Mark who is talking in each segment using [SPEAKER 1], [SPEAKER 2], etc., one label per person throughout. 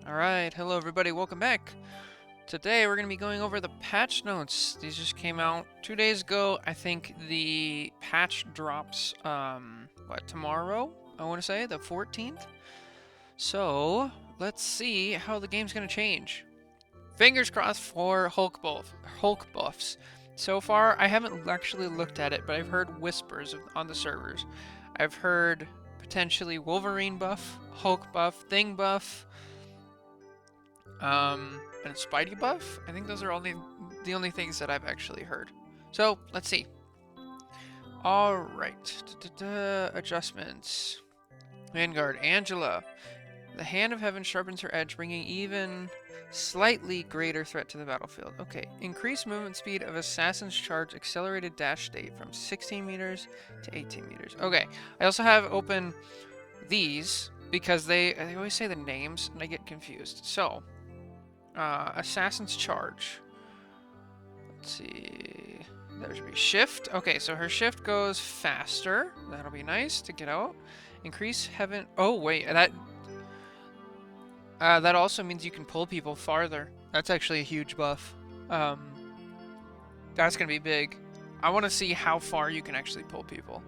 [SPEAKER 1] Alright, hello everybody, welcome back. Today we're going to be going over the patch notes. These just came out 2 days ago. I think the patch drops, tomorrow? I want to say, the 14th? So, let's see how the game's going to change. Fingers crossed for Hulk buffs. So far, I haven't actually looked at it, but I've heard whispers on the servers. I've heard potentially Wolverine buff, Hulk buff, Thing buff, and Spidey buff. I think those are the only things that I've actually heard. So let's see. All right, adjustments. Vanguard, Angela. The Hand of Heaven sharpens her edge, bringing even slightly greater threat to the battlefield. Okay, increased movement speed of Assassin's Charge accelerated dash state from 16 meters to 18 meters. Okay, I also have open these because they always say the names and I get confused. So, Assassin's Charge. Let's see. There should be shift. Okay, so her shift goes faster. That'll be nice to get out. Increase heaven. Oh wait, that also means you can pull people farther. That's actually a huge buff. That's gonna be big. I want to see how far you can actually pull people.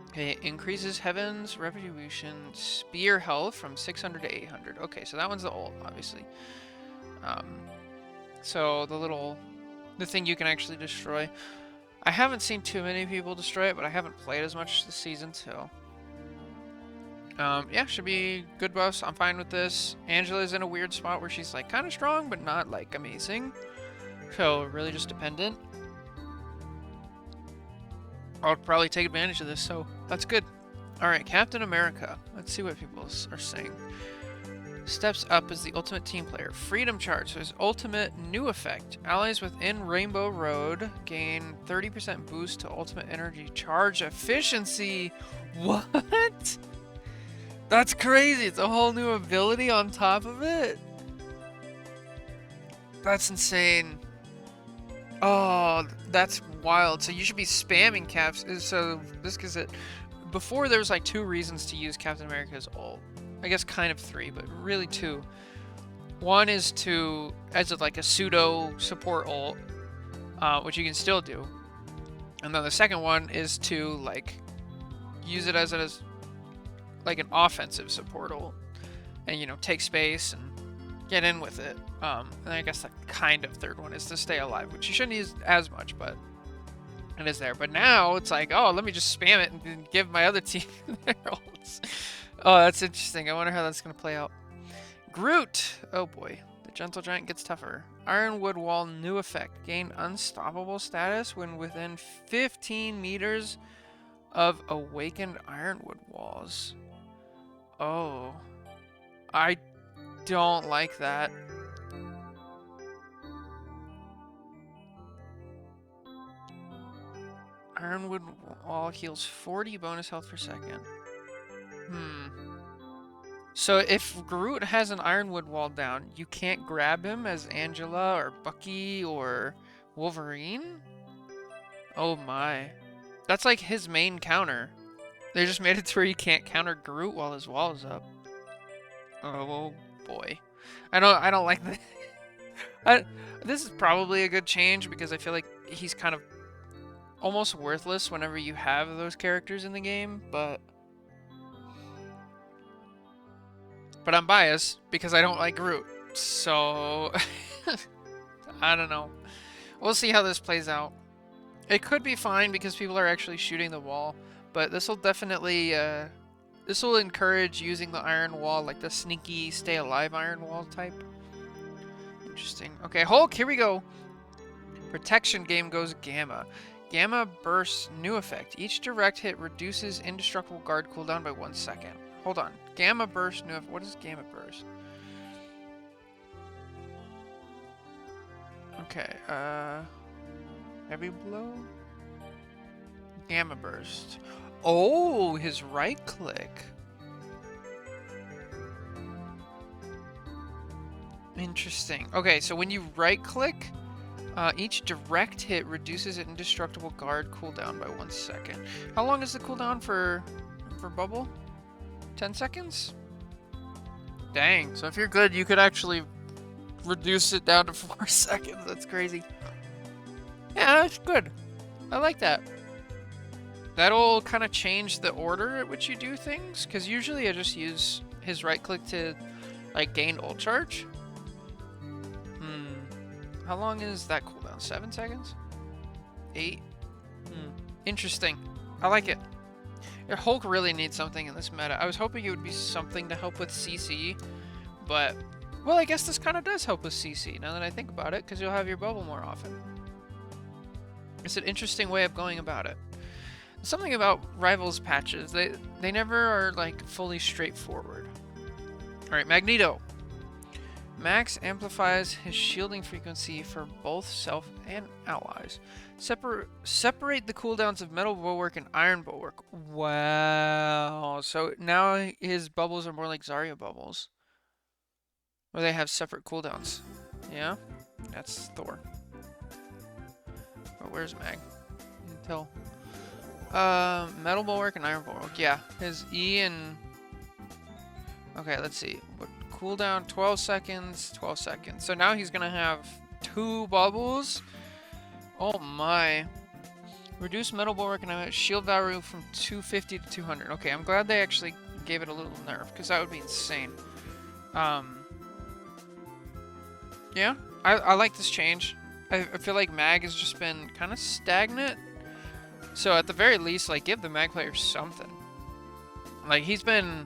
[SPEAKER 1] Okay, increases Heaven's Retribution Spear health from 600 to 800. Okay, so that one's the ult, obviously. So the thing you can actually destroy. I haven't seen too many people destroy it, but I haven't played as much this season, so. Yeah, should be good buffs. I'm fine with this. Angela's in a weird spot where she's like kind of strong, but not like amazing. So really just dependent. I'll probably take advantage of this, so that's good. Alright, Captain America. Let's see what people are saying. Steps up as the ultimate team player. Freedom Charge. So his ultimate new effect. Allies within Rainbow Road gain 30% boost to ultimate energy charge efficiency. What? That's crazy. It's a whole new ability on top of it. That's insane. Oh, that's wild. So you should be spamming caps. So this is it. Before there was like 2 reasons to use Captain America's ult. I guess kind of 3, but really 2. One is to, as like a pseudo support ult, which you can still do. And then the second one is to like use it as like an offensive support ult, and you know, take space and get in with it. And I guess the kind of third one is to stay alive, which you shouldn't use as much, but it is there. But now it's like, oh, let me just spam it and give my other team their ults. Oh, that's interesting. I wonder how that's going to play out. Groot! Oh boy. The Gentle Giant gets tougher. Ironwood Wall new effect. Gain unstoppable status when within 15 meters of awakened Ironwood Walls. Oh. I don't like that. Ironwood Wall heals 40 bonus health per second. So if Groot has an Ironwood Wall down, you can't grab him as Angela or Bucky or Wolverine? Oh my. That's like his main counter. They just made it to where you can't counter Groot while his wall is up. Oh boy. I don't like that. This is probably a good change because I feel like he's kind of almost worthless whenever you have those characters in the game, but I'm biased because I don't like Groot. So, I don't know. We'll see how this plays out. It could be fine because people are actually shooting the wall, but this will definitely, this will encourage using the iron wall, like the sneaky stay alive iron wall type. Interesting. Okay, Hulk, here we go. Protection game goes Gamma. Gamma bursts new effect. Each direct hit reduces indestructible guard cooldown by 1 second. Hold on. Gamma burst new. What is Gamma burst? Okay. Heavy blow. Gamma burst. Oh, his right click. Interesting. Okay, so when you right click, each direct hit reduces an indestructible guard cooldown by 1 second. How long is the cooldown for bubble? 10 seconds? Dang. So if you're good, you could actually reduce it down to 4 seconds. That's crazy. Yeah, that's good. I like that. That'll kind of change the order at which you do things, because usually I just use his right click to like gain ult charge. How long is that cooldown? 7 seconds? 8? Interesting. I like it. Your Hulk really needs something in this meta. I was hoping it would be something to help with CC, but well, I guess this kind of does help with CC now that I think about it, because you'll have your bubble more often. It's an interesting way of going about it. Something about Rivals patches, they never are like fully straightforward. Alright, Magneto. Max amplifies his shielding frequency for both self and allies. Separate the cooldowns of Metal Bulwark and Iron Bulwark. Wow. So now his bubbles are more like Zarya bubbles. Or they have separate cooldowns. Yeah? That's Thor. But where's Mag? Until... Metal Bulwark and Iron Bulwark. Yeah, his E and... Okay, let's see. What cooldown? 12 seconds, 12 seconds. So now he's gonna have 2 bubbles. Oh my. Reduce Metal Bulwark and shield value from 250 to 200. Okay, I'm glad they actually gave it a little nerf, because that would be insane. Yeah, I like this change. I feel like Mag has just been kind of stagnant. So at the very least, like, give the Mag player something. Like, he's been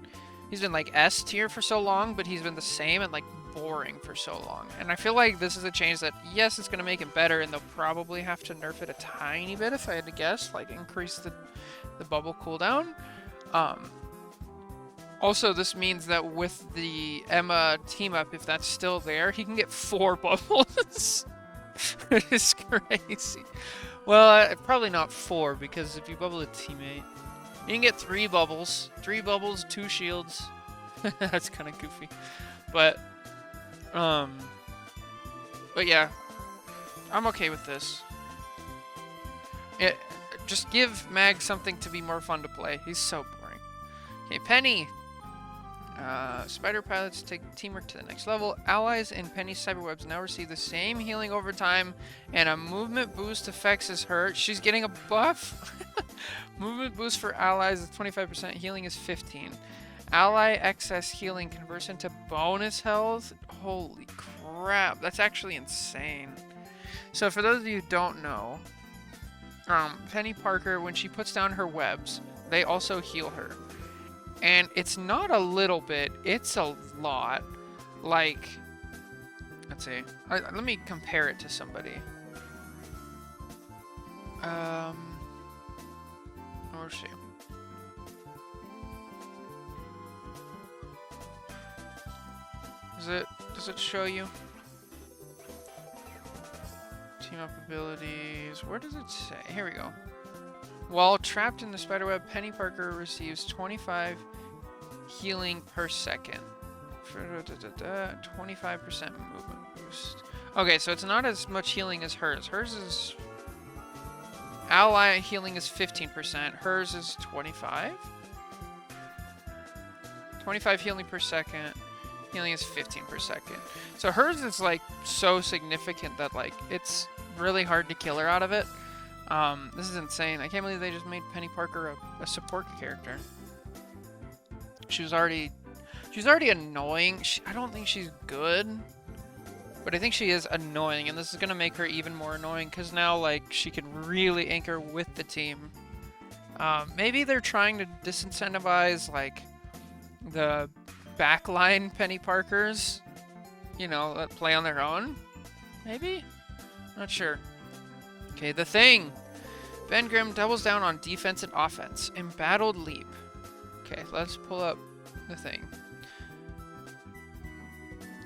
[SPEAKER 1] like S tier for so long, but he's been the same and like boring for so long. And I feel like this is a change that, yes, it's gonna make it better, and they'll probably have to nerf it a tiny bit if I had to guess, like increase the bubble cooldown. Also, this means that with the Emma team up, if that's still there, he can get 4 bubbles. It's crazy. Well, probably not 4, because if you bubble a teammate, you can get 3 bubbles. 3 bubbles, 2 shields. That's kind of goofy. But yeah, I'm okay with this. Just give Mag something to be more fun to play. He's so boring. Okay, Penny. Spider pilots take teamwork to the next level. Allies in Penny's cyberwebs now receive the same healing over time, and a movement boost affects as her. She's getting a buff. Movement boost for allies is 25%. Healing is 15. Ally excess healing converts into bonus health. Holy crap, that's actually insane. So for those of you who don't know, Penny Parker, when she puts down her webs, they also heal her. And it's not a little bit, it's a lot. Like, let's see. Let me compare it to somebody. Where's she? Does it show you? Team up abilities. Where does it say? Here we go. While trapped in the spiderweb, Penny Parker receives 25 healing per second. 25% movement boost. Okay, so it's not as much healing as hers. Hers is... Ally healing is 15%. Hers is 25? 25 healing per second. Healing is 15 per second. So hers is like so significant that like it's really hard to kill her out of it. This is insane. I can't believe they just made Penny Parker a support character. She was already annoying. I don't think she's good, but I think she is annoying, and this is gonna make her even more annoying because now like she can really anchor with the team. Maybe they're trying to disincentivize like the backline Penny Parkers, you know, that play on their own. Maybe? Not sure. Okay, the Thing. Ben Grimm doubles down on defense and offense. Embattled Leap. Okay, let's pull up the Thing.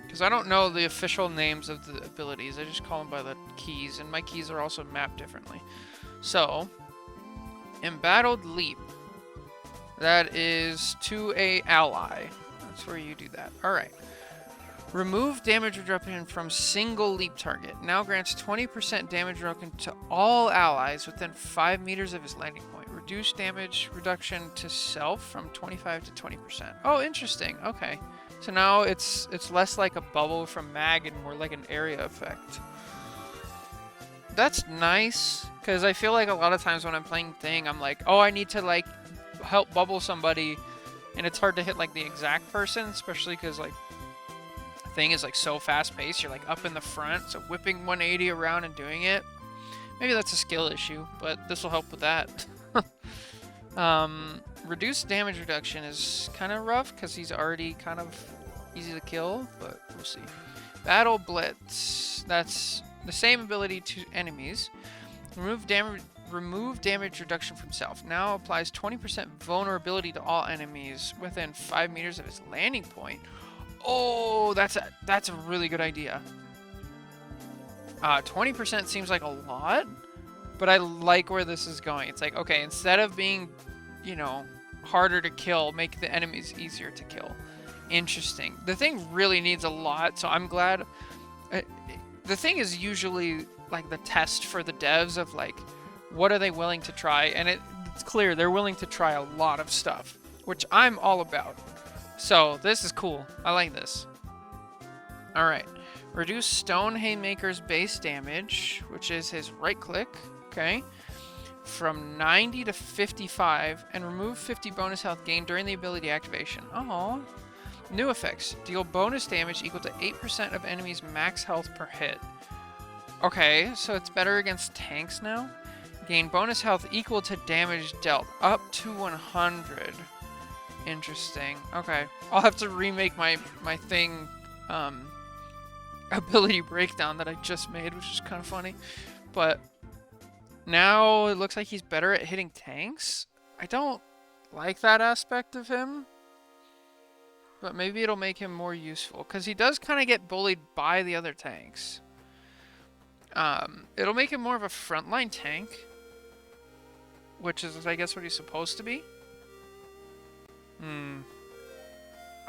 [SPEAKER 1] Because I don't know the official names of the abilities. I just call them by the keys, and my keys are also mapped differently. So, Embattled Leap. That is to a ally. That's where you do that. Alright. Remove damage reduction from single leap target. Now grants 20% damage reduction to all allies within 5 meters of his landing point. Reduce damage reduction to self from 25 to 20%. Oh, interesting. Okay. So now it's less like a bubble from mag and more like an area effect. That's nice, because I feel like a lot of times when I'm playing Thing, I'm like, oh, I need to like help bubble somebody, and it's hard to hit like the exact person, especially because like Thing is like so fast paced. You're like up in the front, so whipping 180 around and doing it. Maybe that's a skill issue, but this will help with that. Reduced damage reduction is kind of rough because he's already kind of easy to kill, but we'll see. Battle Blitz. That's the same ability to enemies. Remove damage reduction from self. Now applies 20% vulnerability to all enemies within 5 meters of his landing point. Oh, that's a really good idea. 20% seems like a lot, but I like where this is going. It's like, okay, instead of being, you know, harder to kill, make the enemies easier to kill. Interesting. The Thing really needs a lot, so I'm glad. The Thing is usually like the test for the devs of like, what are they willing to try? And it's clear they're willing to try a lot of stuff, which I'm all about. So this is cool. I like this. All right. Reduce Stone Haymaker's base damage, which is his right click, okay, from 90 to 55, and remove 50 bonus health gained during the ability activation. Oh. New effects. Deal bonus damage equal to 8% of enemies' max health per hit. Okay, so it's better against tanks now. Gain bonus health equal to damage dealt, up to 100. Interesting. Okay. I'll have to remake my Thing, ability breakdown that I just made, which is kind of funny. But now it looks like he's better at hitting tanks. I don't like that aspect of him, but maybe it'll make him more useful, because he does kind of get bullied by the other tanks. It'll make him more of a frontline tank, which is, I guess, what he's supposed to be.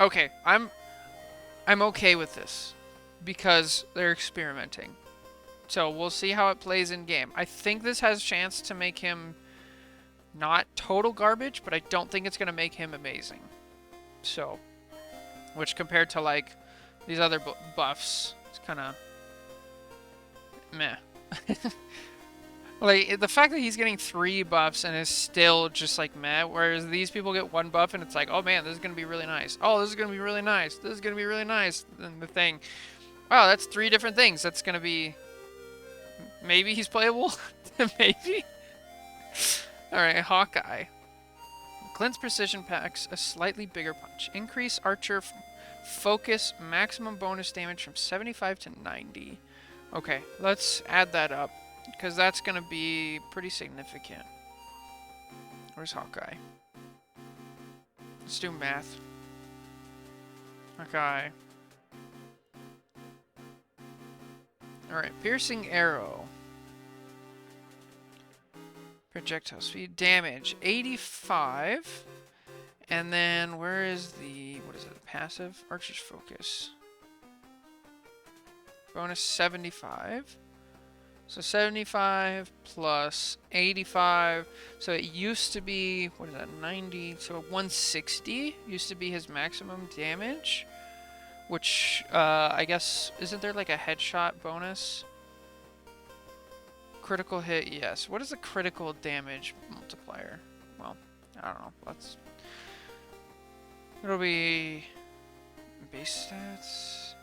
[SPEAKER 1] Okay, I'm okay with this, because they're experimenting. So we'll see how it plays in game. I think this has a chance to make him not total garbage, but I don't think it's going to make him amazing. So, which compared to like these other buffs, it's kind of meh. Like, the fact that he's getting 3 buffs and is still just like meh, whereas these people get 1 buff and it's like, oh man, this is going to be really nice. Oh, this is going to be really nice. This is going to be really nice. And the Thing, wow, that's 3 different things. That's going to be, maybe he's playable? Maybe? Alright, Hawkeye. Clint's precision packs a slightly bigger punch. Increase Archer focus maximum bonus damage from 75 to 90. Okay, let's add that up, because that's going to be pretty significant. Where's Hawkeye? Let's do math. Hawkeye. Alright, piercing arrow. Projectile speed. Damage, 85. And then, where is the, what is it, passive? Archer's focus. Bonus 75. So 75 plus 85. So it used to be, what is that, 90? So 160 used to be his maximum damage. Which, I guess, isn't there like a headshot bonus? Critical hit, yes. What is the critical damage multiplier? Well, I don't know. Let's... It'll be... base stats...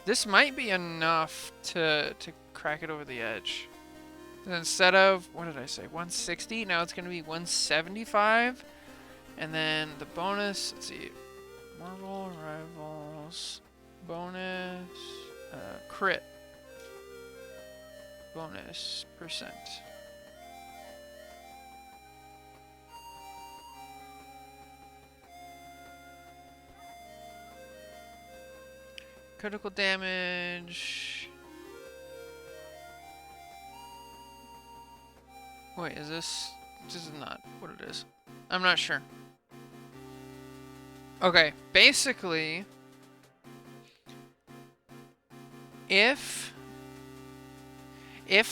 [SPEAKER 1] This might be enough to crack it over the edge. And instead of, what did I say, 160? Now it's going to be 175. And then the bonus, let's see, Marvel Rivals, bonus, crit, bonus percent. Critical damage. Wait, is this... This is not what it is. I'm not sure. Okay, basically... If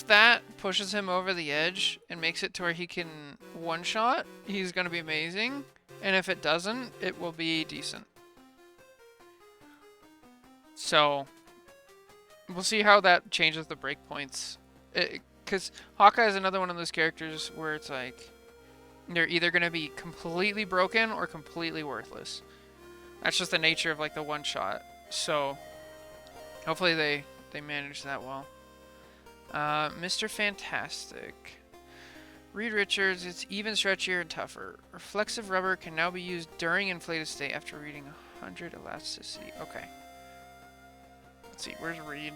[SPEAKER 1] that pushes him over the edge and makes it to where he can one-shot, he's gonna be amazing. And if it doesn't, it will be decent. So, we'll see how that changes the breakpoints. Because Hawkeye is another one of those characters where it's like, they're either going to be completely broken or completely worthless. That's just the nature of like the one shot. So, hopefully they manage that well. Mr. Fantastic. Reed Richards, it's even stretchier and tougher. Reflexive rubber can now be used during inflated state after reading 100 elasticity. Okay. Let's see, where's Reed?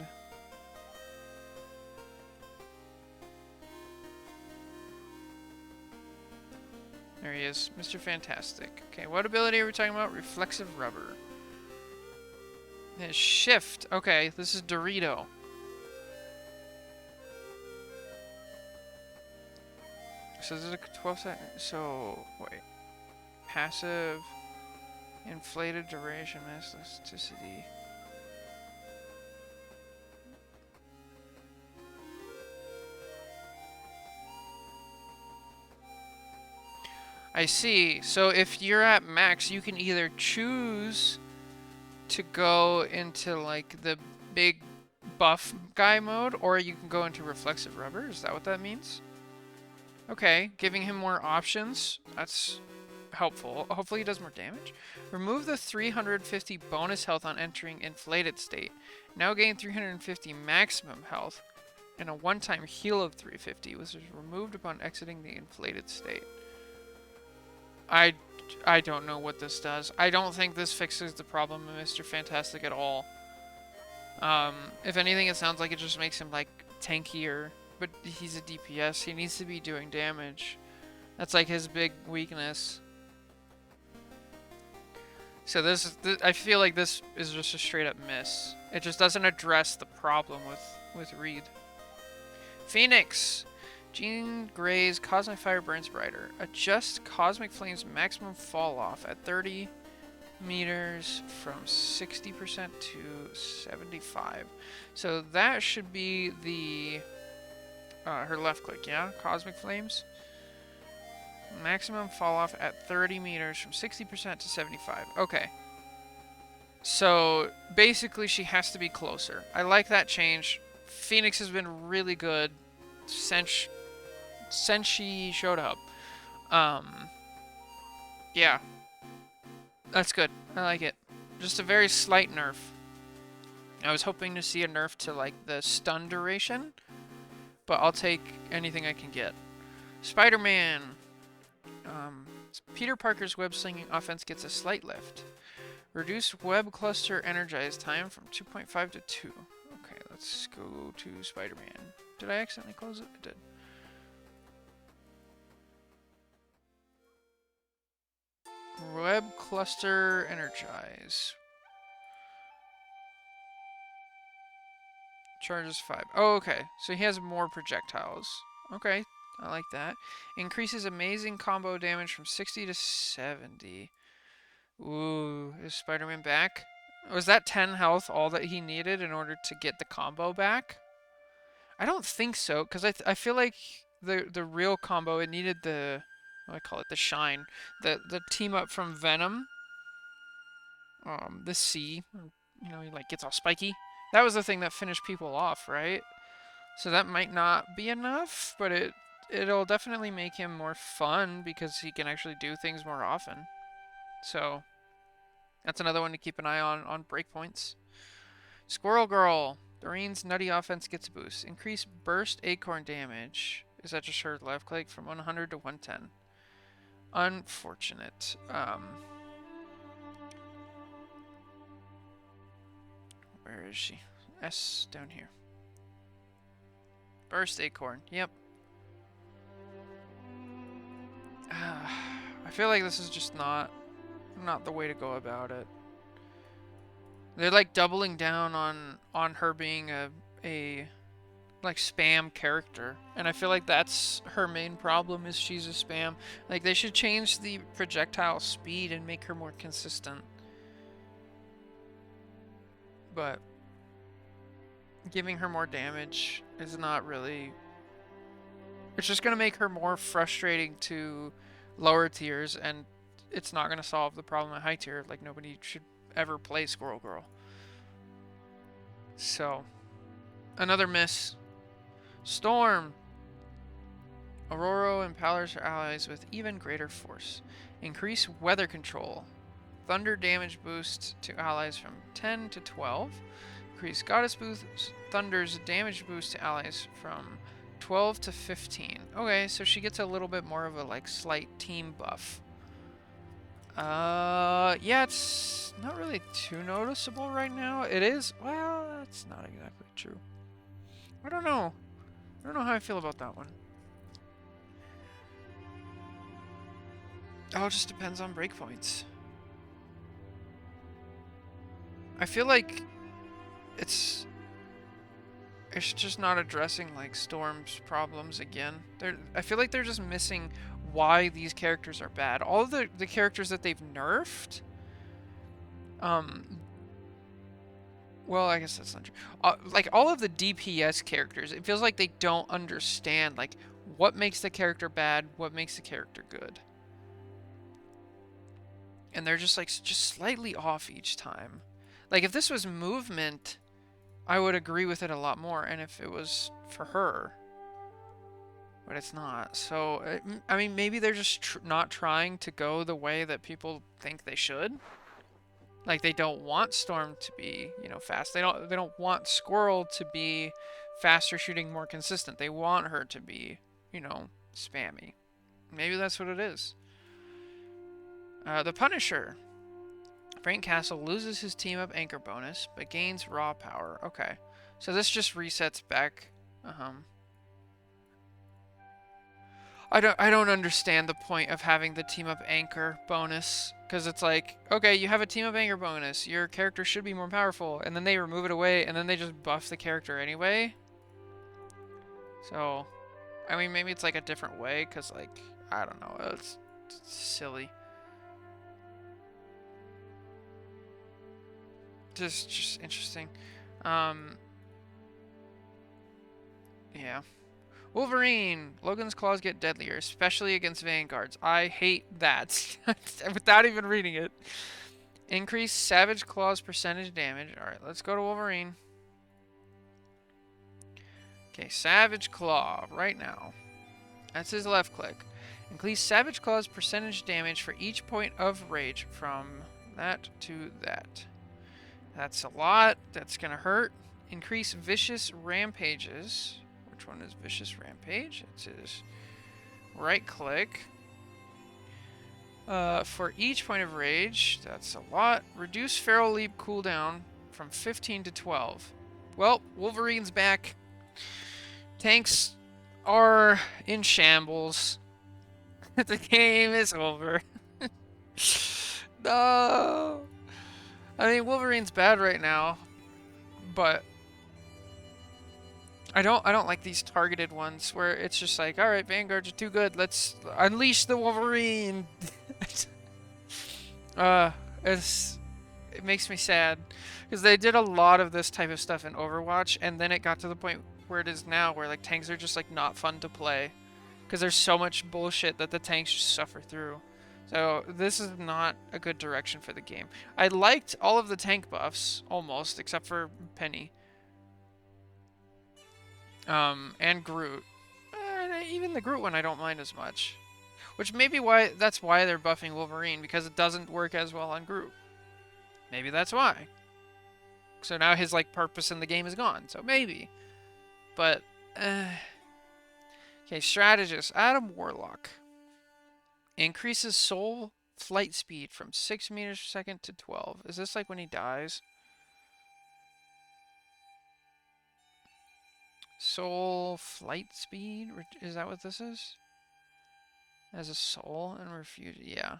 [SPEAKER 1] There he is, Mr. Fantastic. Okay, what ability are we talking about? Reflexive rubber. His shift. Okay, this is Dorito. So this is a 12-second. So wait, passive, inflated duration, mass elasticity. I see. So if you're at max, you can either choose to go into like the big buff guy mode, or you can go into reflexive rubber. Is that what that means? Okay, giving him more options. That's helpful. Hopefully he does more damage. Remove the 350 bonus health on entering inflated state. Now gain 350 maximum health and a one-time heal of 350, which is removed upon exiting the inflated state. I don't know what this does. I don't think this fixes the problem of Mr. Fantastic at all. If anything, it sounds like it just makes him like tankier. But he's a DPS. He needs to be doing damage. That's like his big weakness. So this I feel like this is just a straight up miss. It just doesn't address the problem with Reed. Phoenix! Jean Grey's Cosmic Fire burns brighter. Adjust Cosmic Flame's maximum fall off at 30 meters from 60% to 75. So that should be the her left click, yeah? Cosmic Flames. Maximum fall off at 30 meters from 60% to 75. Okay. So basically she has to be closer. I like that change. Phoenix has been really good since she showed up. Yeah. That's good. I like it. Just a very slight nerf. I was hoping to see a nerf to like the stun duration, but I'll take anything I can get. Spider-Man. Peter Parker's web slinging offense gets a slight lift. Reduce web cluster energized time from 2.5 to 2. Okay, let's go to Spider-Man. Did I accidentally close it? I did. Web cluster energize. Charges 5. Oh, okay. So he has more projectiles. Okay, I like that. Increases amazing combo damage from 60 to 70. Ooh, is Spider-Man back? Was that 10 health all that he needed in order to get the combo back? I don't think so, because I feel like the real combo, it needed the, what do I call it, the shine. The team up from Venom. The C, you know, he like gets all spiky. That was the thing that finished people off, right? So that might not be enough, but it'll definitely make him more fun because he can actually do things more often. So that's another one to keep an eye on breakpoints. Squirrel Girl. Doreen's nutty offense gets a boost. Increase burst acorn damage. Is that just her left click from 100 to 110? Unfortunate. Where is she? S down here. Burst acorn. Yep. I feel like this is just not the way to go about it. They're like doubling down on her being a like spam character, and I feel like that's her main problem, is she's a spam. Like they should change the projectile speed and make her more consistent. But giving her more damage is not really, it's just gonna make her more frustrating to lower tiers, and it's not going to solve the problem at high tier. Like, nobody should ever play Squirrel Girl. So, another miss. Storm. Aurora empowers her allies with even greater force. Increase weather control. Thunder damage boost to allies from 10 to 12. Increase Goddess boost. Thunder's damage boost to allies from 12 to 15. Okay, so she gets a little bit more of a like slight team buff. Yeah, it's not really too noticeable right now. It is, well, that's not exactly true. I don't know. I don't know how I feel about that one. It all just depends on breakpoints. I feel like it's just not addressing like Storm's problems again. I feel like they're just missing why these characters are bad. All of the characters that they've nerfed, well, I guess that's not true. Like all of the DPS characters, it feels like they don't understand like what makes the character bad, what makes the character good. And they're just like slightly off each time. Like if this was movement, I would agree with it a lot more, and if it was for her, but it's not. So I mean, maybe they're just not trying to go the way that people think they should. Like they don't want Storm to be, you know, fast. They don't want Squirrel to be faster shooting, more consistent. They want her to be, you know, spammy. Maybe that's what it is. The Punisher. Frank Castle loses his team up anchor bonus, but gains raw power. Okay. So this just resets back. I don't understand the point of having the team up anchor bonus, because it's like, okay, you have a team up anchor bonus, your character should be more powerful, and then they remove it away, and then they just buff the character anyway. So, I mean, maybe it's like a different way, because like, I don't know, it's silly. Just interesting. Yeah. Wolverine. Logan's claws get deadlier, especially against vanguards. I hate that. Without even reading it. Increase Savage Claws percentage damage. Alright, let's go to Wolverine. Okay, Savage Claw right now. That's his left click. Increase Savage Claws percentage damage for each point of rage from that to that. That's a lot. That's gonna hurt. Increase Vicious Rampages. Which one is Vicious Rampage? It's his right click. For each point of rage. That's a lot. Reduce Feral Leap cooldown from 15 to 12. Well, Wolverine's back. Tanks are in shambles. The game is over. No. I mean, Wolverine's bad right now, but I don't like these targeted ones where it's just like, all right, Vanguards are too good. Let's unleash the Wolverine. It makes me sad because they did a lot of this type of stuff in Overwatch, and then it got to the point where it is now, where like tanks are just like not fun to play because there's so much bullshit that the tanks just suffer through. So this is not a good direction for the game. I liked all of the tank buffs, almost, except for Penny. And Groot. Even the Groot one I don't mind as much. Which may be why, that's why they're buffing Wolverine, because it doesn't work as well on Groot. Maybe that's why. So now his, like, purpose in the game is gone. So maybe. But, okay, Strategist. Adam Warlock. Increases soul flight speed from 6 meters per second to 12. Is this like when he dies? Soul flight speed? Is that what this is? As a soul and refuse. Yeah.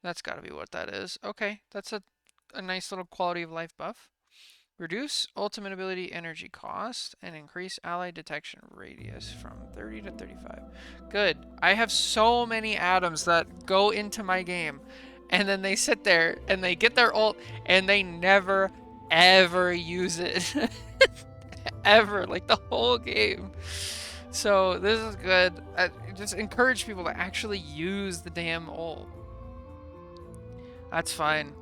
[SPEAKER 1] That's gotta be what that is. Okay, that's a nice little quality of life buff. Reduce ultimate ability energy cost and increase ally detection radius from 30 to 35. Good. I have so many Adams that go into my game and then they sit there and they get their ult and they never ever use it. Ever. Like the whole game. So this is good. Just encourage people to actually use the damn ult. That's fine.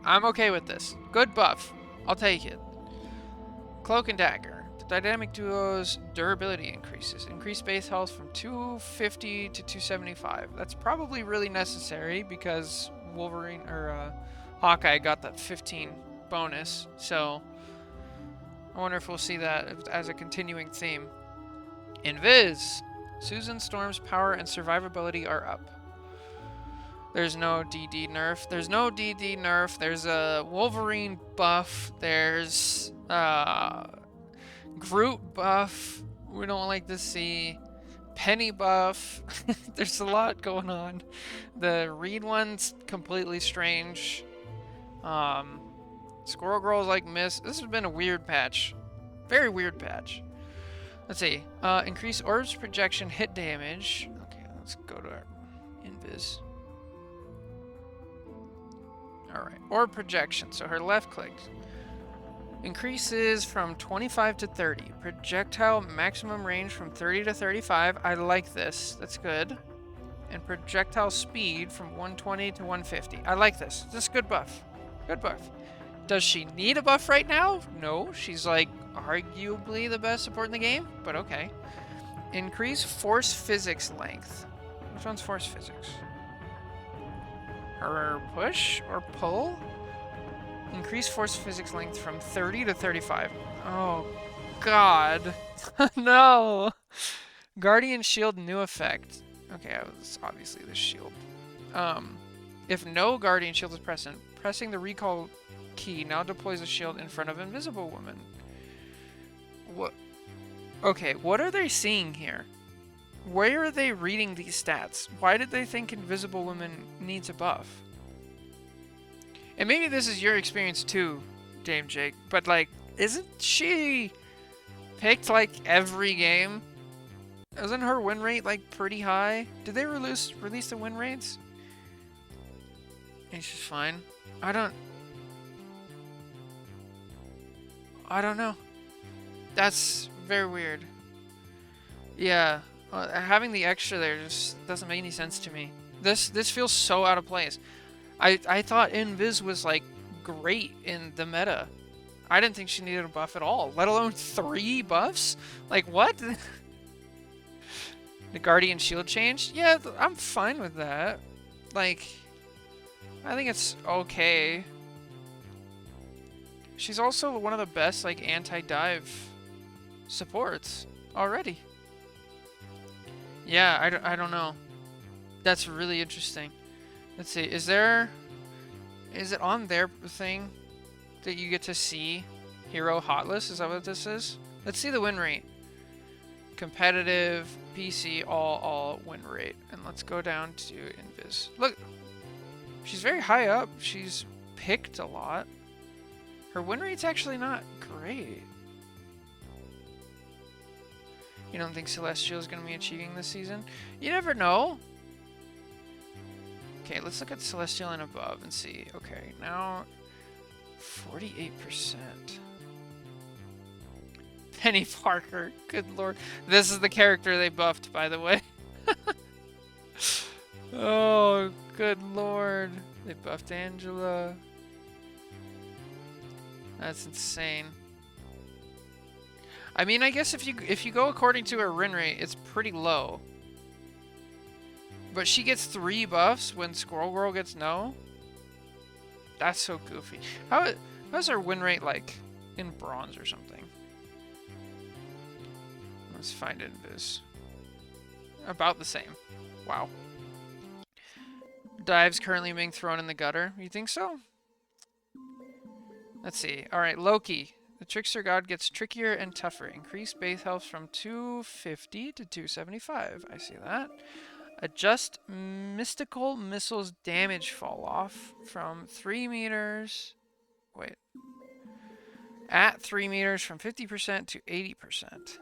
[SPEAKER 1] I'm okay with this. Good buff. I'll take it. Cloak and Dagger. The dynamic duo's durability increases. Increased base health from 250 to 275. That's probably really necessary because Wolverine or Hawkeye got that 15 bonus. So I wonder if we'll see that as a continuing theme. Invis. Susan Storm's power and survivability are up. There's no DD nerf. There's no DD nerf. There's a Wolverine buff. There's Groot buff. We don't like to see. Penny buff. There's a lot going on. The Reed one's completely strange. Squirrel Girl's like Miss. This has been a weird patch. Very weird patch. Let's see. Increase orbs projection hit damage. Okay, let's go to our invis. Alright, orb projection. So her left click increases from 25 to 30. Projectile maximum range from 30 to 35. I like this. That's good. And projectile speed from 120 to 150. I like this. This is good buff. Good buff. Does she need a buff right now? No. She's like arguably the best support in the game, but okay. Increase force physics length. Which one's force physics? Or push or pull? Increase force physics length from 30 to 35. Oh, God. No. Guardian shield new effect. Okay, it's obviously the shield. If no Guardian shield is present, pressing the recall key now deploys a shield in front of Invisible Woman. What? Okay, what are they seeing here? Where are they reading these stats? Why did they think Invisible Woman needs a buff? And maybe this is your experience too, Dame Jake, but like, isn't she picked like every game? Isn't her win rate like pretty high? Did they release the win rates? And she's fine. I don't know. That's very weird. Yeah, having the extra there just doesn't make any sense to me. This feels so out of place. I thought Invis was like great in the meta. I didn't think she needed a buff at all, let alone 3 buffs. Like what? The Guardian shield changed? Yeah, I'm fine with that. Like, I think it's okay. She's also one of the best like anti-dive supports already. Yeah, I don't know. That's really interesting. Let's see, is it on their thing that you get to see hero hot list? Is that what this is? Let's see the win rate. Competitive, PC, all win rate. And let's go down to Invis. Look, she's very high up. She's picked a lot. Her win rate's actually not great. You don't think Celestial is going to be achieving this season? You never know. Okay, let's look at Celestial and above and see. Okay, now 48%. Penny Parker, good lord. This is the character they buffed, by the way. Oh, good lord. They buffed Angela. That's insane. I mean, I guess if you go according to her win rate, it's pretty low. But she gets 3 buffs when Squirrel Girl gets no? That's so goofy. How's her win rate like in bronze or something? Let's find it in Viz. About the same. Wow. Dive's currently being thrown in the gutter. You think so? Let's see. Alright, Loki. The Trickster God gets trickier and tougher. Increased base health from 250 to 275. I see that. Adjust mystical missiles damage fall off from 3 meters. Wait. At 3 meters from 50% to 80%.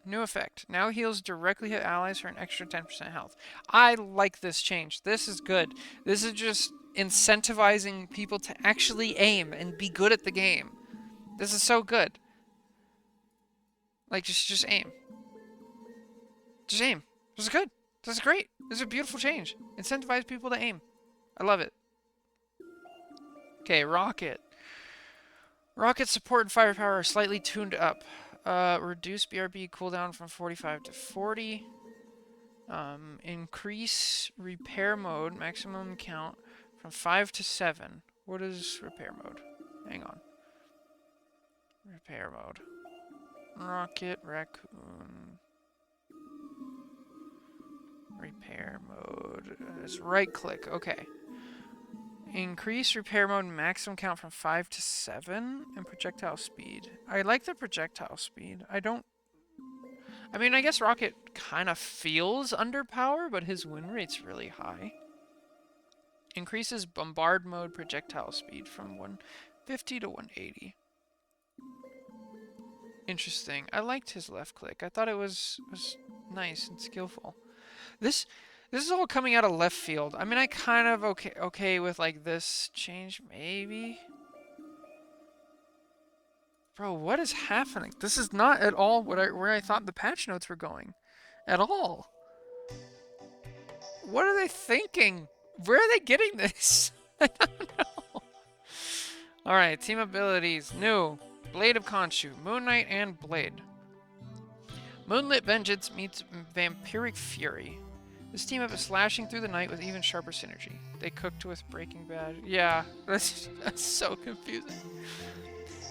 [SPEAKER 1] New effect. Now heals directly hit allies for an extra 10% health. I like this change. This is good. This is just incentivizing people to actually aim and be good at the game. This is so good. Like, just aim. Just aim. This is good. This is great. This is a beautiful change. Incentivize people to aim. I love it. Okay, Rocket. Rocket support and firepower are slightly tuned up. Reduce BRB cooldown from 45 to 40. Increase repair mode maximum count from 5 to 7. What is repair mode? Hang on. Repair mode. Rocket Raccoon. Repair mode. It's right click. Okay. Increase repair mode maximum count from 5 to 7 and projectile speed. I like the projectile speed. I mean, I guess Rocket kind of feels underpowered, but his win rate's really high. Increases bombard mode projectile speed from 150 to 180. Interesting. I liked his left click. I thought it was nice and skillful. This is all coming out of left field. I mean, I kind of okay with like this change, maybe. Bro, what is happening? This is not at all where I thought the patch notes were going, at all. What are they thinking? Where are they getting this? I don't know. All right, team abilities new: Blade of Khonshu, Moon Knight, and Blade. Moonlit Vengeance meets Vampiric Fury. This team up is slashing through the night with even sharper synergy. They cooked with Breaking Bad. Yeah, that's so confusing.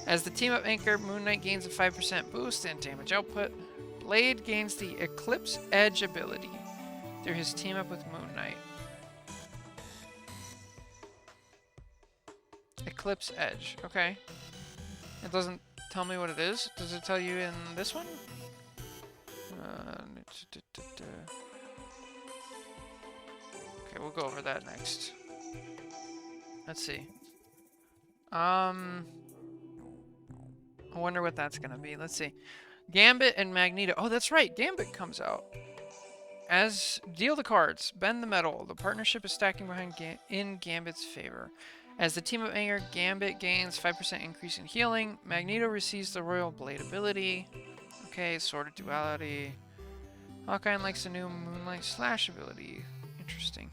[SPEAKER 1] As the team up anchor, Moon Knight gains a 5% boost in damage output. Blade gains the Eclipse Edge ability through his team up with Moon Knight. Eclipse Edge, okay. It doesn't tell me what it is. Does it tell you in this one? Okay, we'll go over that next. Let's see. I wonder what that's gonna be. Let's see. Gambit and Magneto. Oh, that's right. Gambit comes out. As deal the cards, bend the metal. The partnership is stacking behind in Gambit's favor. As the team of anger, Gambit gains 5% increase in healing. Magneto receives the Royal Blade ability. Okay, Sword of Duality. Hawkeye likes the new Moonlight Slash ability. Interesting.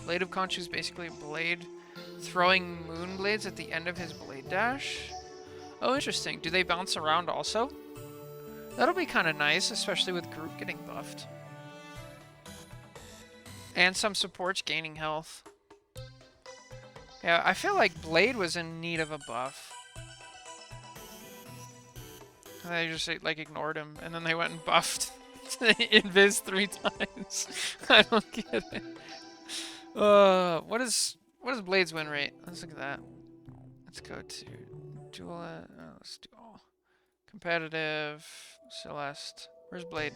[SPEAKER 1] Blade of Khonshu is basically a blade throwing moon blades at the end of his blade dash. Oh, interesting. Do they bounce around also? That'll be kind of nice, especially with Groot getting buffed. And some supports gaining health. Yeah, I feel like Blade was in need of a buff. And they just like ignored him, and then they went and buffed Invis 3 times. I don't get it. What is Blade's win rate? Let's look at that. Let's go to dual. Let's do all competitive. Celeste. Where's Blade?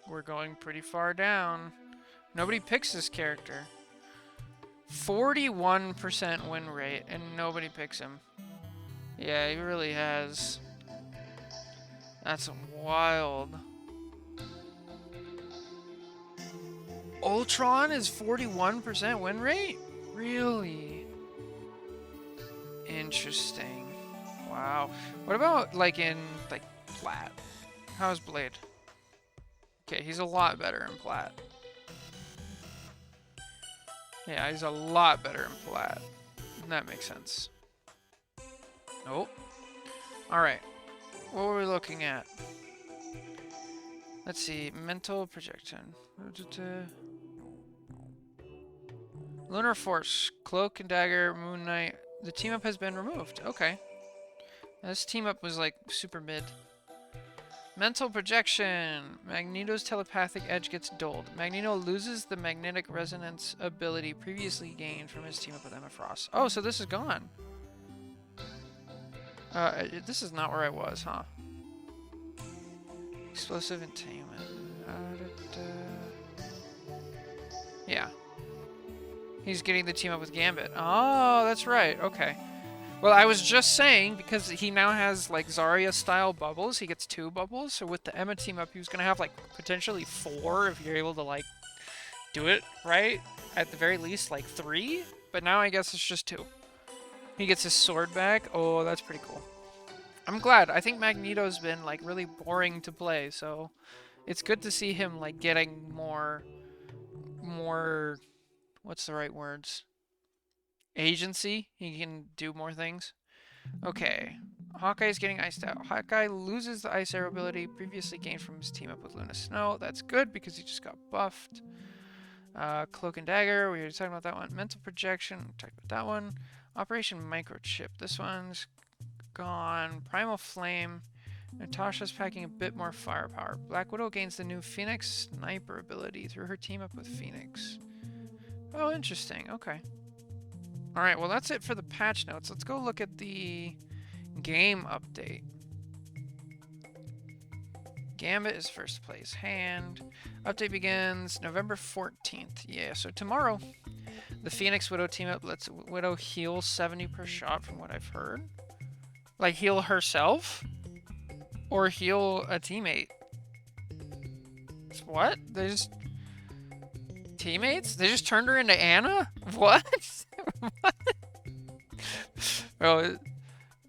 [SPEAKER 1] We're going pretty far down. Nobody picks this character. 41% win rate, and nobody picks him. Yeah, he really has. That's wild. Ultron is 41% win rate? Really? Interesting. Wow. What about like in like Plat? How's Blade? Okay, he's a lot better in Plat. Yeah, he's a lot better in Plat. That makes sense. Nope. Alright. What were we looking at? Let's see. Mental projection. Lunar Force. Cloak and Dagger. Moon Knight. The team up has been removed. Okay. This team up was like super mid. Mental projection. Magneto's telepathic edge gets dulled. Magneto loses the magnetic resonance ability previously gained from his team up with Emma Frost. Oh, so this is gone. This is not where I was, huh? Explosive Entertainment. Yeah. He's getting the team up with Gambit. Oh, that's right. Okay. Well, I was just saying, because he now has, like, Zarya-style bubbles. He gets 2 bubbles. So with the Emma team up, he was going to have, like, potentially 4 if you're able to, like, do it right. At the very least, like, 3. But now I guess it's just 2. He gets his sword back. Oh, that's pretty cool. I'm glad. I think Magneto's been like really boring to play, so it's good to see him like getting more what's the right words? Agency. He can do more things. Okay. Hawkeye's getting iced out. Hawkeye loses the ice arrow ability previously gained from his team up with Luna Snow. That's good because he just got buffed. Cloak and Dagger, we already talked about that one. Mental Projection, we talked about that one. Operation Microchip, this one's gone. Primal Flame, Natasha's packing a bit more firepower. Black Widow gains the new Phoenix Sniper ability through her team up with Phoenix. Oh, interesting, okay. Alright, well that's it for the patch notes. Let's go look at the game update. Gambit is first place hand. Update begins November 14th. Yeah, so tomorrow. The Phoenix Widow team up lets Widow heal 70 per shot from what I've heard. Like heal herself? Or heal a teammate? What? They just... Teammates? They just turned her into Anna? What? What? Bro,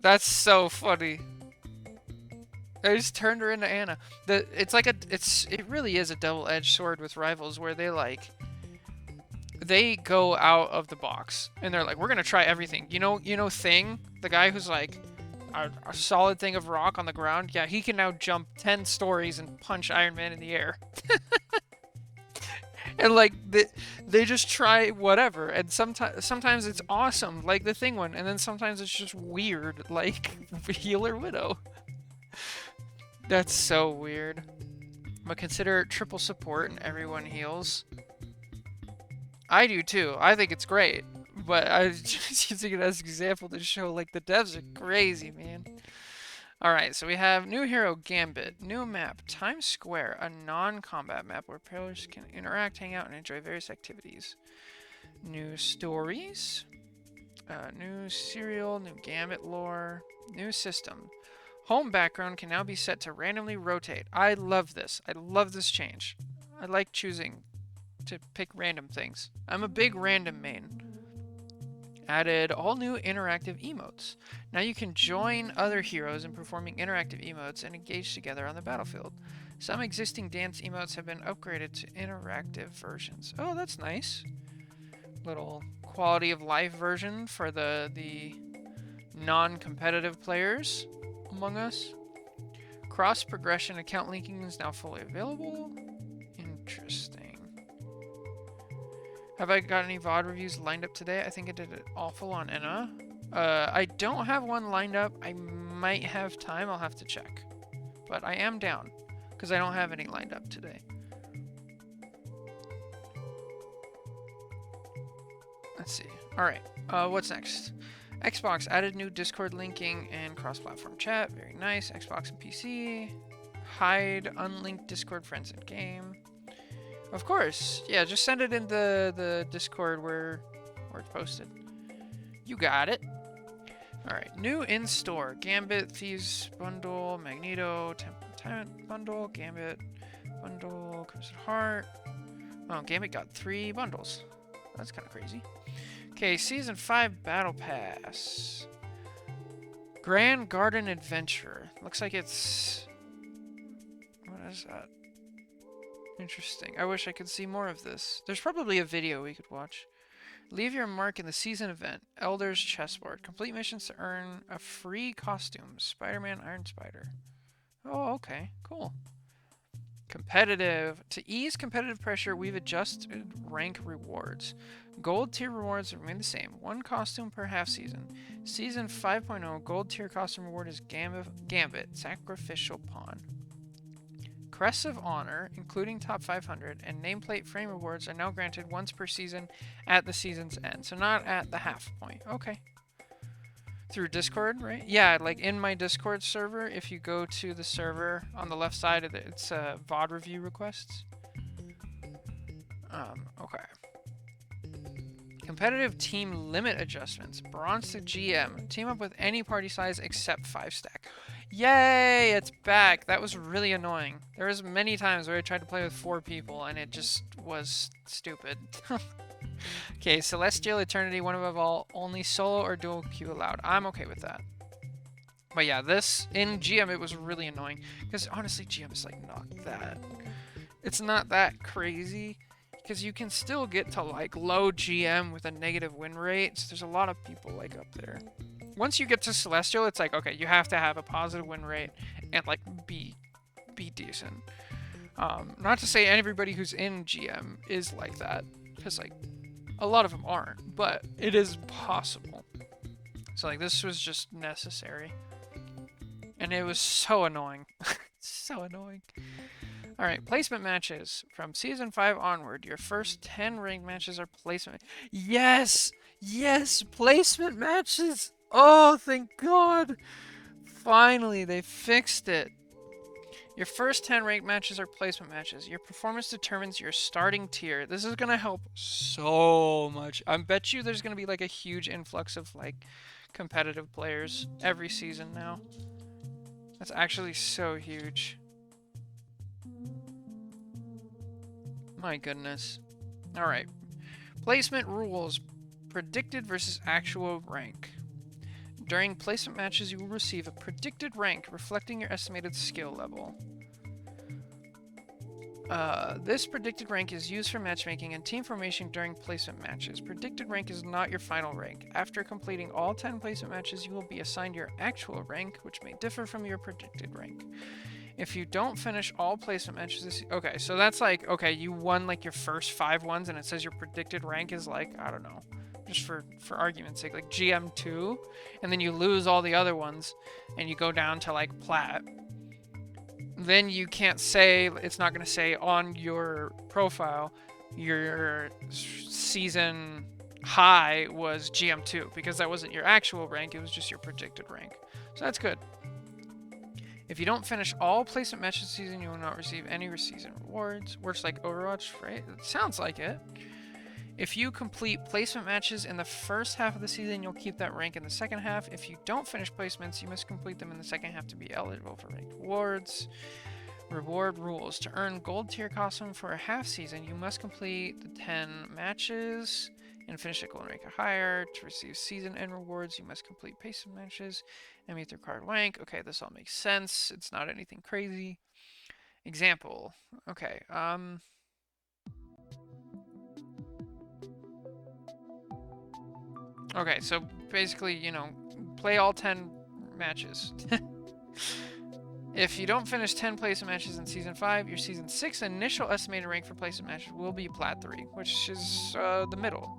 [SPEAKER 1] that's so funny. They just turned her into Anna. It really is a double-edged sword with Rivals where they go out of the box and they're like, we're gonna try everything. You know Thing, the guy who's like a solid thing of rock on the ground. Yeah, he can now jump 10 stories and punch Iron Man in the air. And like they just try whatever, and sometimes it's awesome, like the Thing one, and then sometimes it's just weird, like Healer Widow. That's so weird. But consider triple support and everyone heals. I do too. I think it's great. But I was just using it as an example to show like the devs are crazy, man. Alright, so we have new hero Gambit, new map, Times Square, a non-combat map where players can interact, hang out, and enjoy various activities. New stories, new serial, new Gambit lore, new system. Home background can now be set to randomly rotate. I love this. I love this change. I like choosing to pick random things. I'm a big random main. Added all new interactive emotes. Now you can join other heroes in performing interactive emotes and engage together on the battlefield. Some existing dance emotes have been upgraded to interactive versions. Oh, that's nice. Little quality of life version for the non-competitive players among us. Cross progression account linking is now fully available. Interesting. Have I got any VOD reviews lined up today? I think I did it awful on Enna. I don't have one lined up. I might have time. I'll have to check. But I am down because I don't have any lined up today. Let's see. All right. What's next? Xbox added new Discord linking and cross-platform chat. Very nice. Xbox and PC. Hide unlinked Discord friends in game. Of course. Yeah, just send it in the Discord where it's posted. You got it. Alright, new in-store. Gambit, Thieves Bundle, Magneto, Temple Tyrant Bundle, Gambit Bundle, Crimson Heart. Oh, Gambit got 3 bundles. That's kind of crazy. Okay, Season 5 Battle Pass. Grand Garden Adventure. Looks like it's... What is that? Interesting. I wish I could see more of this. There's probably a video we could watch. Leave your mark in the season event. Elder's Chessboard. Complete missions to earn a free costume. Spider-Man Iron Spider. Oh, okay. Cool. Competitive. To ease competitive pressure, we've adjusted rank rewards. Gold tier rewards remain the same. 1 costume per half season. Season 5.0 gold tier costume reward is Gambit, Sacrificial Pawn. Crests of Honor, including top 500, and nameplate frame rewards are now granted once per season at the season's end. So not at the half point. Okay. Through Discord, right? Yeah, like in my Discord server, if you go to the server on the left side of it, it's VOD review requests. Okay. Competitive team limit adjustments. Bronze to GM. Team up with any party size except 5-stack. Yay! It's back. That was really annoying. There was many times where I tried to play with 4 people and it just was stupid. Okay, Celestial Eternity, one above all, only solo or dual queue allowed. I'm okay with that. But yeah, this, in GM, it was really annoying. Because honestly, GM is like not that. It's not that crazy. Because you can still get to like low GM with a negative win rate. So there's a lot of people like up there. Once you get to Celestial, it's like, okay, you have to have a positive win rate and like be decent. Not to say everybody who's in GM is like that. Because like, a lot of them aren't. But it is possible. So like, this was just necessary. And it was so annoying. So annoying. Alright, placement matches. From Season 5 onward, your first 10 ranked matches are placement. Yes! Yes! Placement matches! Oh, thank God! Finally, they fixed it. Your first 10 ranked matches are placement matches. Your performance determines your starting tier. This is gonna help so much. I bet you there's gonna be like a huge influx of like competitive players every season now. That's actually so huge. My goodness. Alright. Placement rules. Predicted versus actual rank. During placement matches, you will receive a predicted rank reflecting your estimated skill level. This predicted rank is used for matchmaking and team formation during placement matches. Predicted rank is not your final rank. After completing all 10 placement matches, you will be assigned your actual rank, which may differ from your predicted rank. If you don't finish all placement matches, okay, so that's like, okay, you won like your first 5 ones and it says your predicted rank is like, I don't know, just for argument's sake, like GM2, and then you lose all the other ones and you go down to like plat. Then you can't say, it's not going to say on your profile your season high was GM2 because that wasn't your actual rank, it was just your predicted rank. So that's good. If you don't finish all placement matches this season, you will not receive any season rewards. Works like Overwatch, right? It sounds like it. If you complete placement matches in the first half of the season, you'll keep that rank in the second half. If you don't finish placements, you must complete them in the second half to be eligible for ranked rewards. Reward rules. To earn gold tier costume for a half season, you must complete the 10 matches and finish at gold rank or higher. To receive season end rewards, you must complete placement matches and meet the required rank. Okay, this all makes sense. It's not anything crazy. Example. Okay, okay, so basically, you know, play all 10 matches. If you don't finish 10 placement matches in Season 5, your Season 6 initial estimated rank for placement matches will be Plat 3, which is the middle.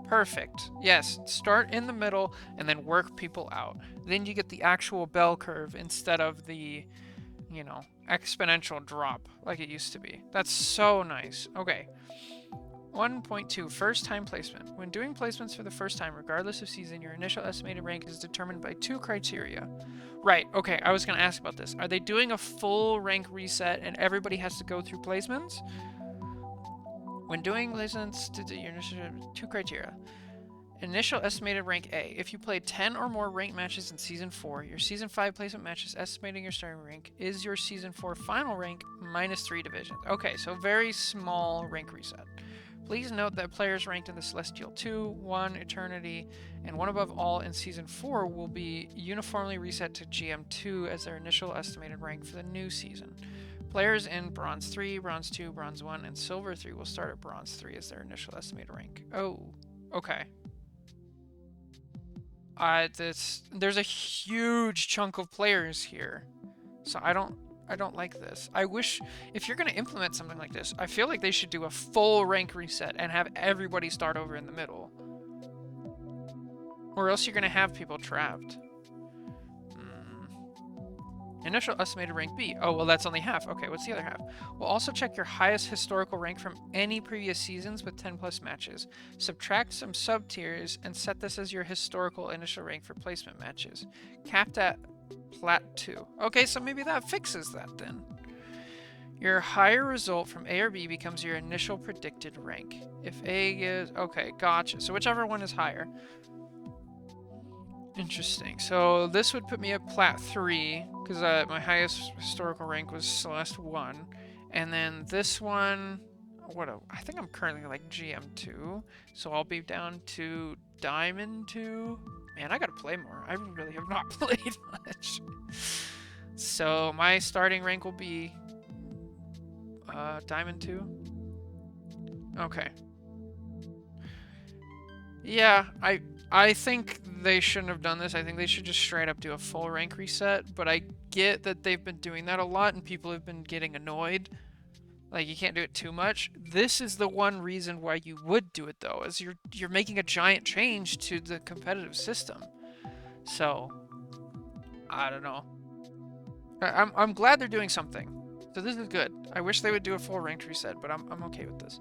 [SPEAKER 1] Perfect. Yes, start in the middle and then work people out. Then you get the actual bell curve instead of the, you know, exponential drop like it used to be. That's so nice. Okay. 1.2 First time placement. When doing placements for the first time, regardless of season, your initial estimated rank is determined by 2 criteria. Right, okay, I was going to ask about this. Are they doing a full rank reset and everybody has to go through placements? When doing placements, your initial 2 criteria. Initial estimated rank A. If you played 10 or more ranked matches in Season 4, your Season 5 placement matches estimating your starting rank is your Season 4 final rank minus 3 divisions. Okay, so very small rank reset. Please note that players ranked in the Celestial 2, 1, Eternity, and 1 above all in Season 4 will be uniformly reset to GM2 as their initial estimated rank for the new season. Players in Bronze 3, Bronze 2, Bronze 1, and Silver 3 will start at Bronze 3 as their initial estimated rank. Oh, okay. There's a huge chunk of players here, so I don't like this. I wish, if you're going to implement something like this, I feel like they should do a full rank reset and have everybody start over in the middle. Or else you're going to have people trapped. Initial estimated rank B. Oh, well, that's only half. Okay, what's the other half? We'll also check your highest historical rank from any previous seasons with 10 plus matches. Subtract some sub-tiers and set this as your historical initial rank for placement matches. Capped at Plat 2. Okay, so maybe that fixes that then. Your higher result from A or B becomes your initial predicted rank. If A is... Okay, gotcha. So whichever one is higher. Interesting. So this would put me at Plat 3, because my highest historical rank was Celeste 1. And then this one, I think I'm currently like GM2, so I'll be down to Diamond 2. Man, I gotta play more. I really have not played much. So my starting rank will be Diamond 2. Okay. Yeah, I think they shouldn't have done this. I think they should just straight up do a full rank reset, but I get that they've been doing that a lot and people have been getting annoyed. Like, you can't do it too much. This is the one reason why you would do it, though, is you're making a giant change to the competitive system. So, I don't know. I'm glad they're doing something. So this is good. I wish they would do a full ranked reset, but I'm okay with this.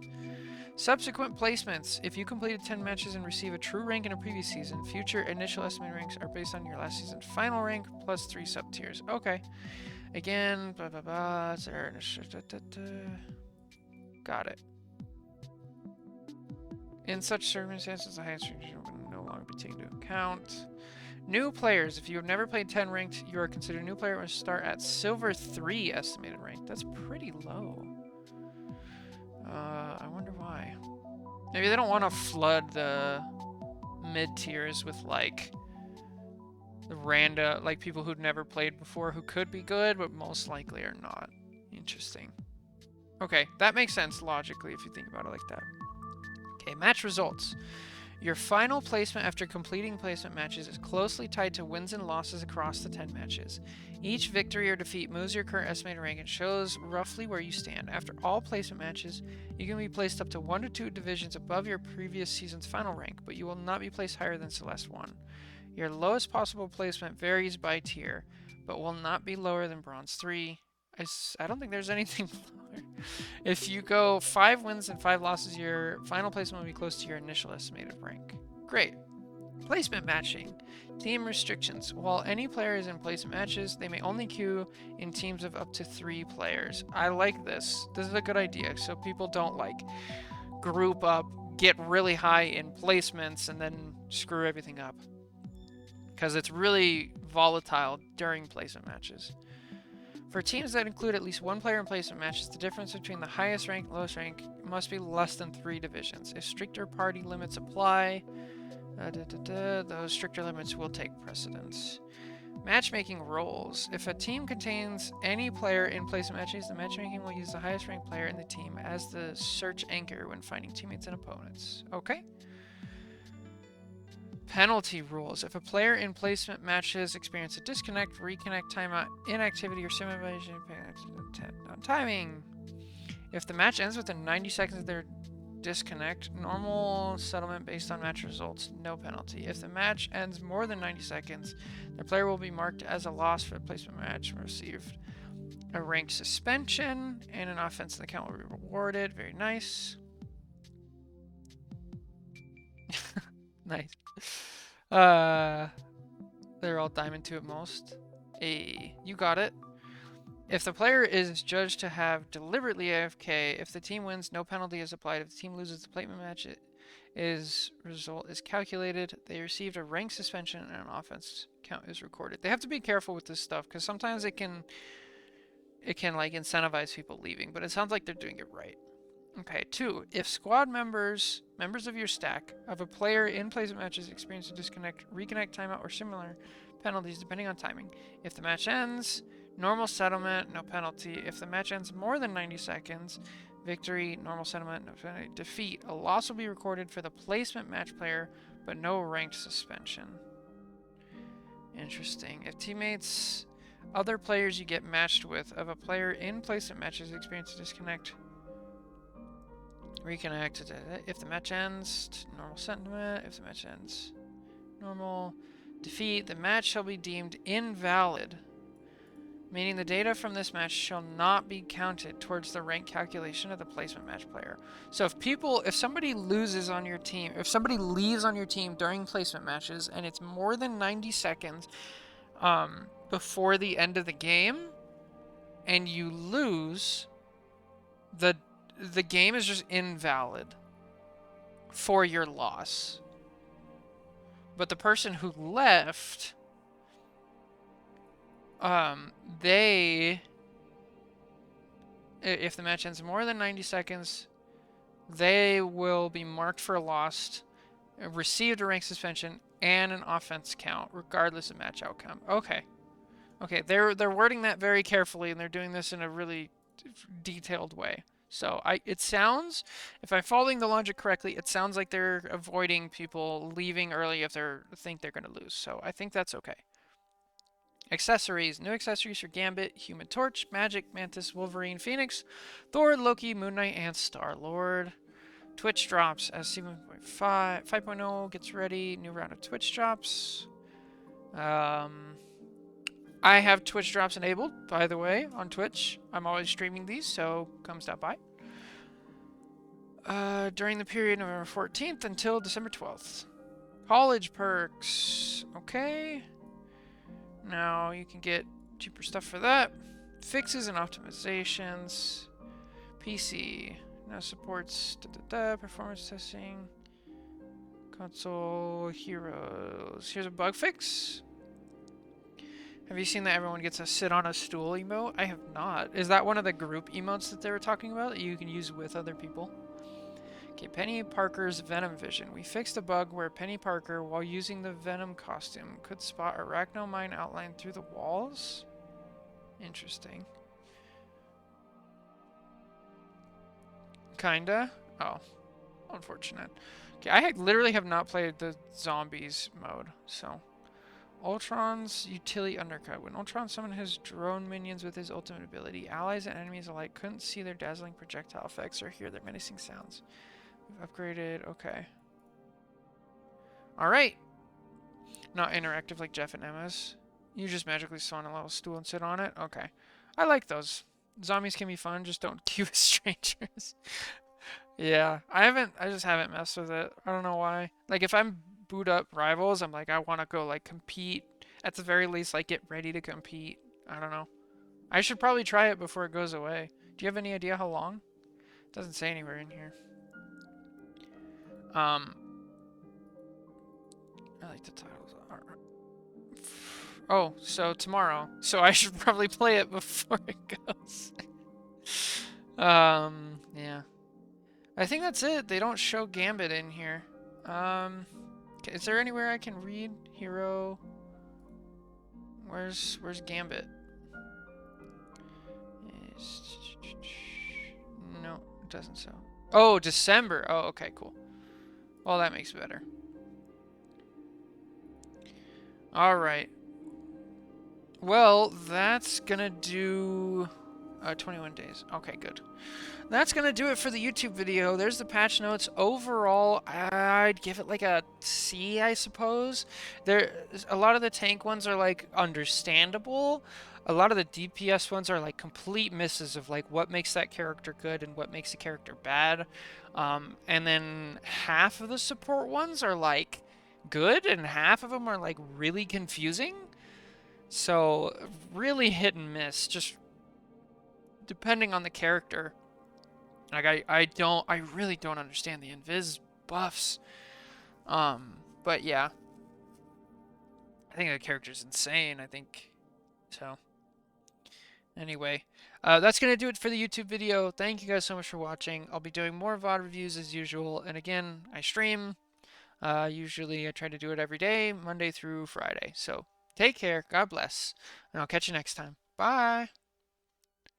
[SPEAKER 1] Subsequent placements. If you completed 10 matches and receive a true rank in a previous season, future initial estimated ranks are based on your last season's final rank plus 3 sub-tiers. Okay. Again, blah, blah, blah. Got it. In such circumstances, the highest rank will no longer be taken into account. New players. If you have never played 10 ranked, you are considered a new player and must start at Silver 3 estimated rank. That's pretty low. I wonder why. Maybe they don't want to flood the mid-tiers with, like, random, like, people who'd never played before who could be good, but most likely are not. Interesting. Okay, that makes sense logically if you think about it like that. Okay, match results. Your final placement after completing placement matches is closely tied to wins and losses across the 10 matches. Each victory or defeat moves your current estimated rank and shows roughly where you stand. After all placement matches, you can be placed up to 1 to 2 divisions above your previous season's final rank, but you will not be placed higher than Celeste 1. Your lowest possible placement varies by tier, but will not be lower than Bronze 3. I don't think there's anything lower. If you go 5 wins and 5 losses, your final placement will be close to your initial estimated rank. Great. Placement matching. Team restrictions. While any player is in placement matches, they may only queue in teams of up to 3 players. I like this. This is a good idea, so people don't, like, group up, get really high in placements, and then screw everything up. Because it's really volatile during placement matches. For teams that include at least 1 player in placement matches, the difference between the highest rank and lowest rank must be less than 3 divisions. If stricter party limits apply, those stricter limits will take precedence. Matchmaking roles. If a team contains any player in placement matches, the matchmaking will use the highest ranked player in the team as the search anchor when finding teammates and opponents. Okay. Penalty rules. If a player in placement matches experiences a disconnect, reconnect, timeout, inactivity, or sim evasion, on timing. If the match ends within 90 seconds of their disconnect, normal settlement based on match results, no penalty. If the match ends more than 90 seconds, the player will be marked as a loss for the placement match and received a ranked suspension, and an offensive account will be rewarded. Very nice. Nice. They're all Diamond 2 at most. You got it. If the player is judged to have deliberately AFK, if the team wins, no penalty is applied. If the team loses the placement match, result is calculated. They received a rank suspension and an offense count is recorded. They have to be careful with this stuff because sometimes it can like incentivize people leaving, but it sounds like they're doing it right. Okay, 2. If squad members of your stack of a player in placement matches experience a disconnect, reconnect, timeout, or similar penalties depending on timing. If the match ends, normal settlement, no penalty. If the match ends more than 90 seconds, victory, normal settlement, no penalty. Defeat, a loss will be recorded for the placement match player, but no ranked suspension. Interesting. If teammates, other players you get matched with of a player in placement matches experience a disconnect, reconnect. If the match ends, normal sentiment. If the match ends, normal. Defeat. The match shall be deemed invalid, meaning the data from this match shall not be counted towards the rank calculation of the placement match player. So if somebody loses on your team, if somebody leaves on your team during placement matches and it's more than 90 seconds before the end of the game and you lose, the game is just invalid for your loss. But the person who left, if the match ends more than 90 seconds they will be marked for a lost, received a rank suspension, and an offense count, regardless of match outcome. Okay. Okay, they're wording that very carefully, and they're doing this in a really detailed way. So it sounds, if I'm following the logic correctly, it sounds like they're avoiding people leaving early if they think they're going to lose. So I think that's okay. Accessories. New accessories for Gambit, Human Torch, Magic, Mantis, Wolverine, Phoenix, Thor, Loki, Moon Knight, and Star-Lord. Twitch drops as C1.5, 5.0 gets ready. New round of Twitch drops. I have Twitch drops enabled, by the way, on Twitch. I'm always streaming these, so come stop by. During the period November 14th until December 12th. College perks. Okay. Now you can get cheaper stuff for that. Fixes and optimizations. PC. Now supports performance testing. Console heroes. Here's a bug fix. Have you seen that everyone gets a sit on a stool emote? I have not. Is that one of the group emotes that they were talking about that you can use with other people? Okay, Penny Parker's Venom Vision. We fixed a bug where Penny Parker, while using the Venom costume, could spot arachnomine outlined through the walls? Interesting. Kinda? Oh. Unfortunate. Okay, I literally have not played the zombies mode, so... Ultron's utility undercut. When Ultron summoned his drone minions with his ultimate ability, allies and enemies alike couldn't see their dazzling projectile effects or hear their menacing sounds. We've upgraded. Okay. Alright. Not interactive like Jeff and Emma's. You just magically spawn a little stool and sit on it? Okay. I like those. Zombies can be fun, just don't queue with strangers. Yeah. I just haven't messed with it. I don't know why. Like, if I'm boot up Rivals, I'm like, I want to go, like, compete. At the very least, like, get ready to compete. I don't know. I should probably try it before it goes away. Do you have any idea how long? It doesn't say anywhere in here. I like the titles. Oh, so tomorrow. So I should probably play it before it goes. Yeah. I think that's it. They don't show Gambit in here. Is there anywhere I can read hero? Where's Gambit? No, it doesn't show. Oh, December. Oh, okay, cool. Well, that makes it better. All right. Well, that's gonna do 21 days. Okay, good. That's gonna do it for the YouTube video. There's the patch notes. Overall, I'd give it like a C, I suppose. A lot of the tank ones are like understandable. A lot of the DPS ones are like complete misses of like what makes that character good and what makes a character bad. And then half of the support ones are like good, and half of them are like really confusing. So really hit and miss, just depending on the character. Like I really don't understand the invis buffs. But yeah, I think the character's insane. I think so. Anyway, that's gonna do it for the YouTube video. Thank you guys so much for watching. I'll be doing more VOD reviews as usual, and again, I stream. Usually I try to do it every day, Monday through Friday. So take care, God bless, and I'll catch you next time. Bye.